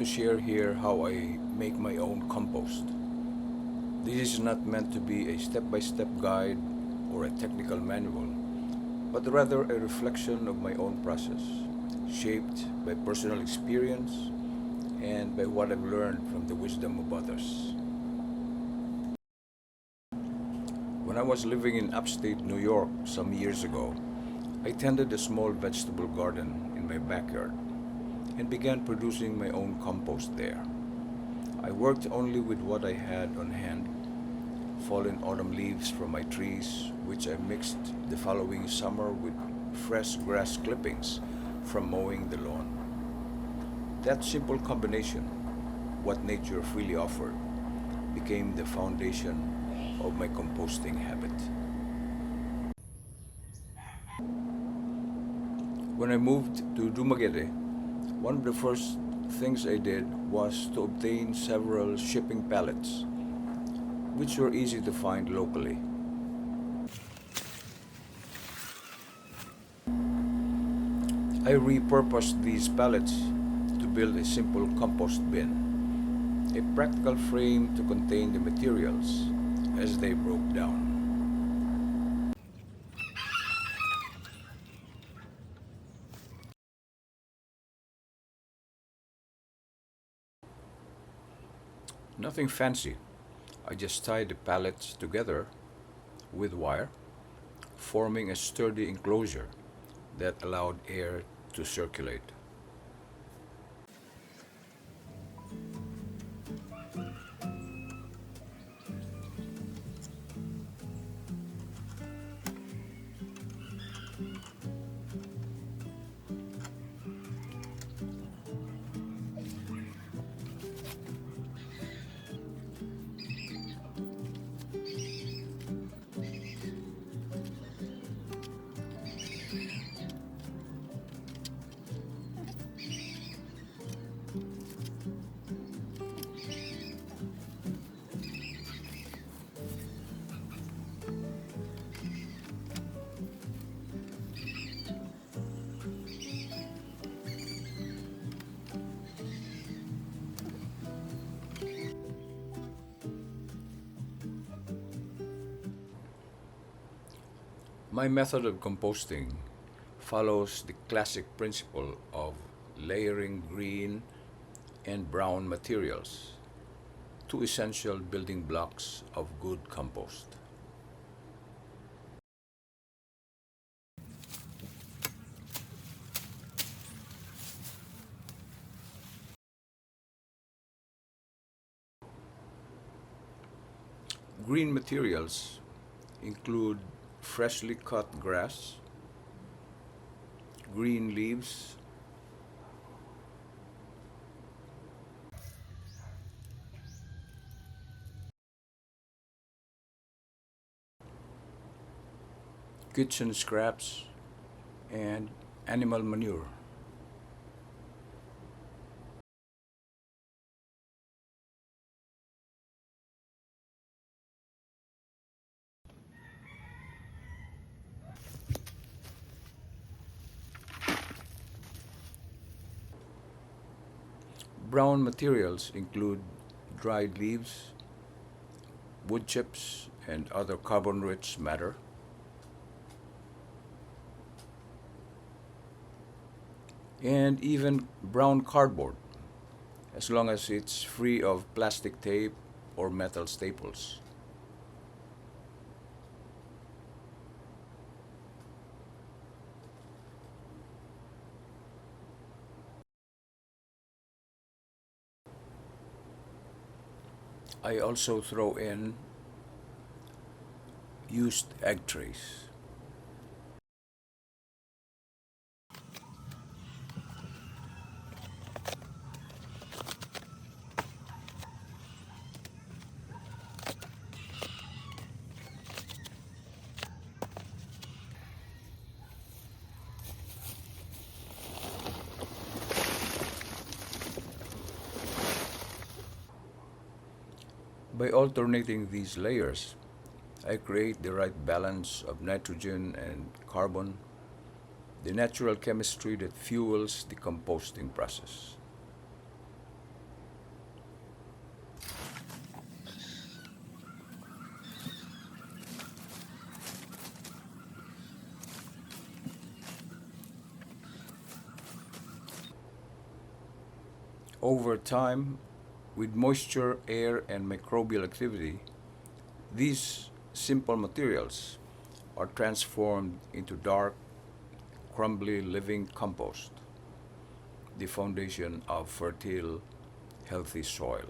share here how I make my own compost. This is not meant to be a step-by-step guide or a technical manual, but rather a reflection of my own process, shaped by personal experience and by what I've learned from the wisdom of others. When I was living in upstate New York some years ago, I tended a small vegetable garden in my backyard and began producing my own compost there. I worked only with what I had on hand, fallen autumn leaves from my trees, which I mixed the following summer with fresh grass clippings from mowing the lawn. That simple combination, what nature freely offered, became the foundation of my composting habit. When I moved to Dumaguete, one of the first things I did was to obtain several shipping pallets, which were easy to find locally. I repurposed these pallets to build a simple compost bin, a practical frame to contain the materials as they broke down. Nothing fancy. I just tied the pallets together with wire, forming a sturdy enclosure that allowed air to circulate. My method of composting follows the classic principle of layering green and brown materials, two essential building blocks of good compost. Green materials include freshly cut grass, green leaves, kitchen scraps, and animal manure. Brown materials include dried leaves, wood chips, and other carbon rich matter, and even brown cardboard, as long as it's free of plastic tape or metal staples. I also throw in used egg trays. By alternating these layers, I create the right balance of nitrogen and carbon, the natural chemistry that fuels the composting process. Over time, with moisture, air, and microbial activity, these simple materials are transformed into dark, crumbly living compost, the foundation of fertile, healthy soil.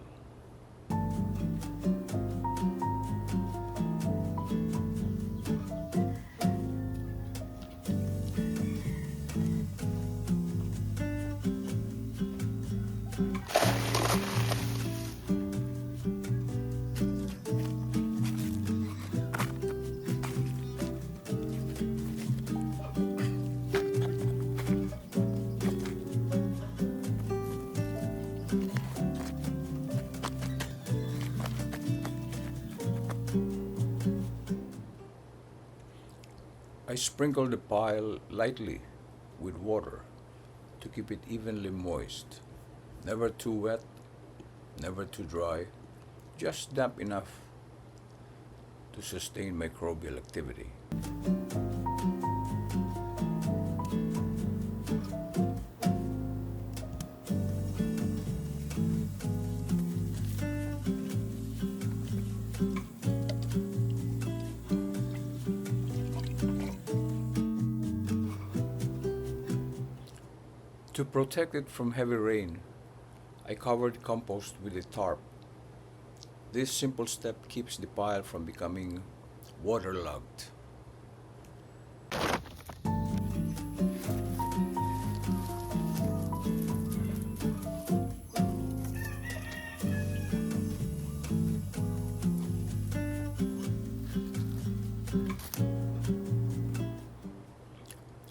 I sprinkle the pile lightly with water to keep it evenly moist. Never too wet, never too dry, just damp enough to sustain microbial activity. To protect it from heavy rain, I covered compost with a tarp. This simple step keeps the pile from becoming waterlogged.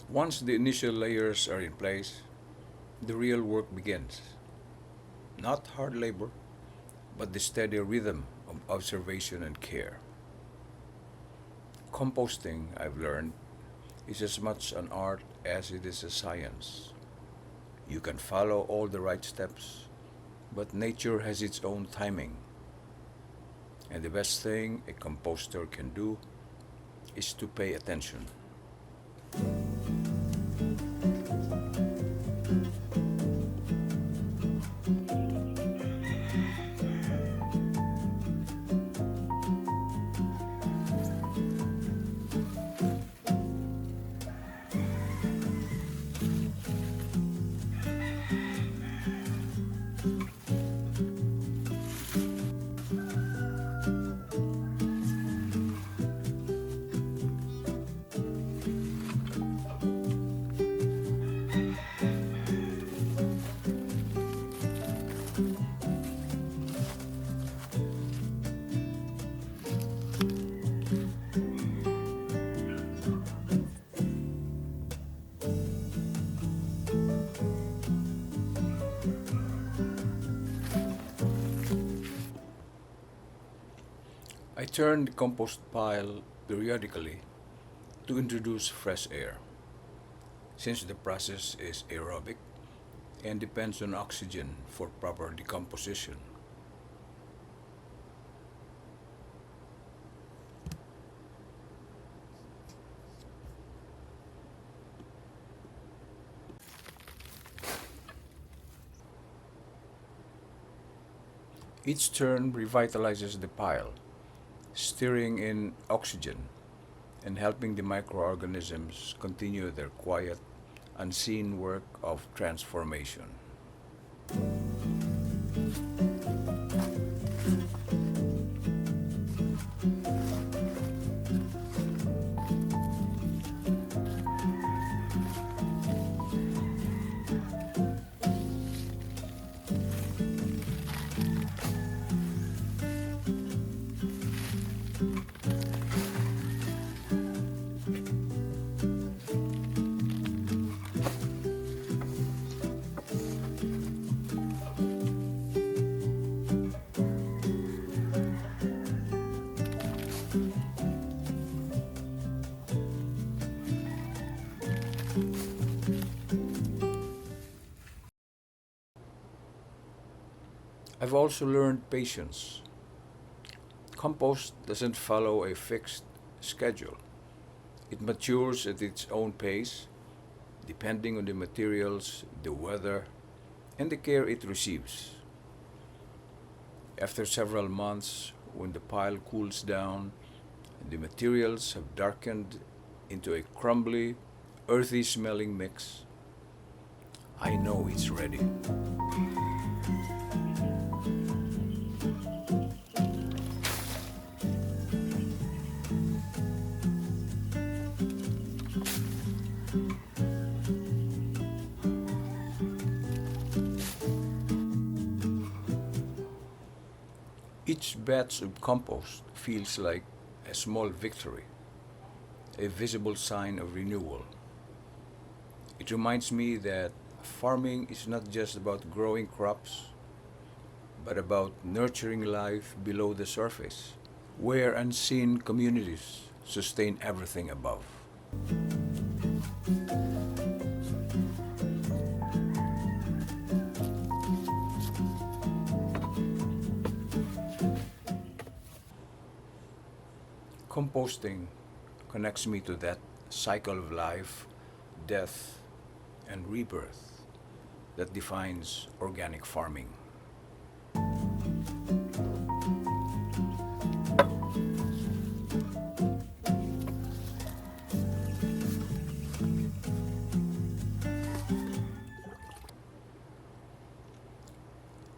Once the initial layers are in place, the real work begins. Not hard labor, but the steady rhythm of observation and care. Composting, I've learned, is as much an art as it is a science. You can follow all the right steps, but nature has its own timing. And the best thing a composter can do is to pay attention. I turn the compost pile periodically to introduce fresh air, since the process is aerobic and depends on oxygen for proper decomposition. Each turn revitalizes the pile, stirring in oxygen and helping the microorganisms continue their quiet, unseen work of transformation. I've also learned patience. Compost doesn't follow a fixed schedule. It matures at its own pace, depending on the materials, the weather, and the care it receives. After several months, when the pile cools down and the materials have darkened into a crumbly, earthy smelling mix, I know it's ready. Each batch of compost feels like a small victory, a visible sign of renewal. It reminds me that farming is not just about growing crops, but about nurturing life below the surface, where unseen communities sustain everything above. Composting connects me to that cycle of life, death, and rebirth that defines organic farming.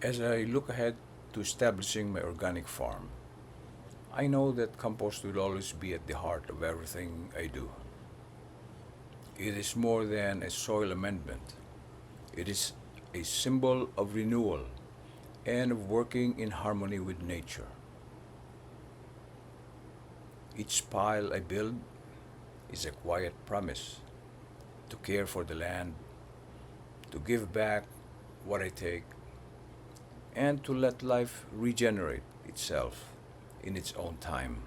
As I look ahead to establishing my organic farm, I know that compost will always be at the heart of everything I do. It is more than a soil amendment. It is a symbol of renewal and of working in harmony with nature. Each pile I build is a quiet promise to care for the land, to give back what I take, and to let life regenerate itself in its own time.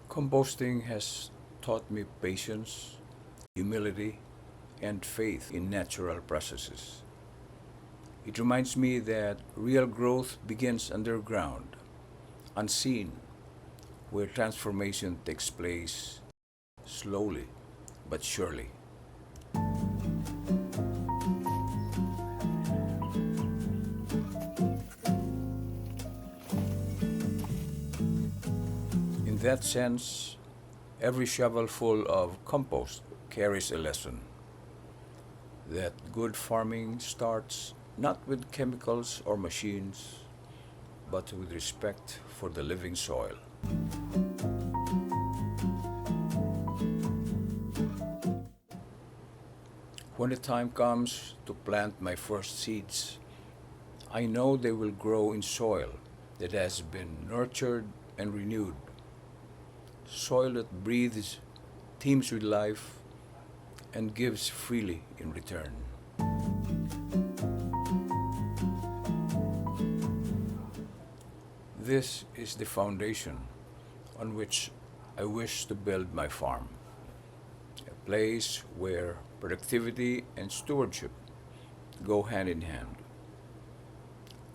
Composting has taught me patience, humility, and faith in natural processes. It reminds me that real growth begins underground, unseen, where transformation takes place slowly but surely. In that sense, every shovelful of compost carries a lesson that good farming starts not with chemicals or machines, but with respect for the living soil. When the time comes to plant my first seeds, I know they will grow in soil that has been nurtured and renewed, soil that breathes, teems with life, and gives freely in return. This is the foundation on which I wish to build my farm, a place where productivity and stewardship go hand in hand,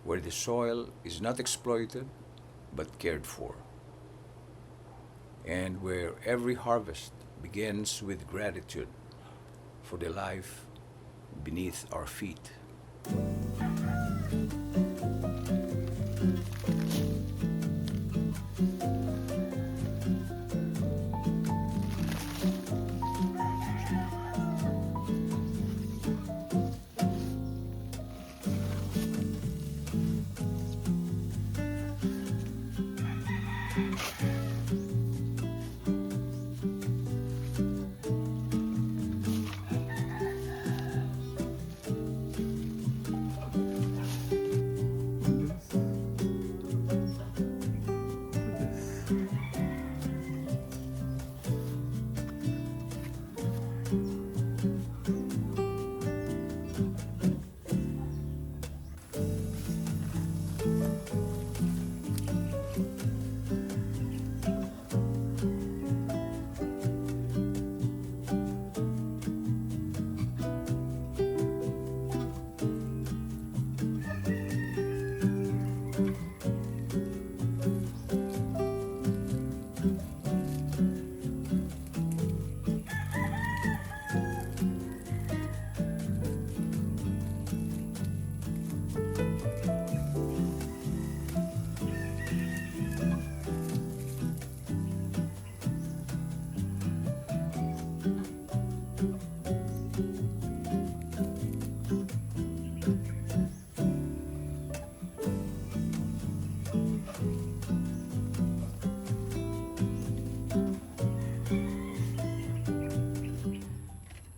where the soil is not exploited but cared for, and where every harvest begins with gratitude for the life beneath our feet.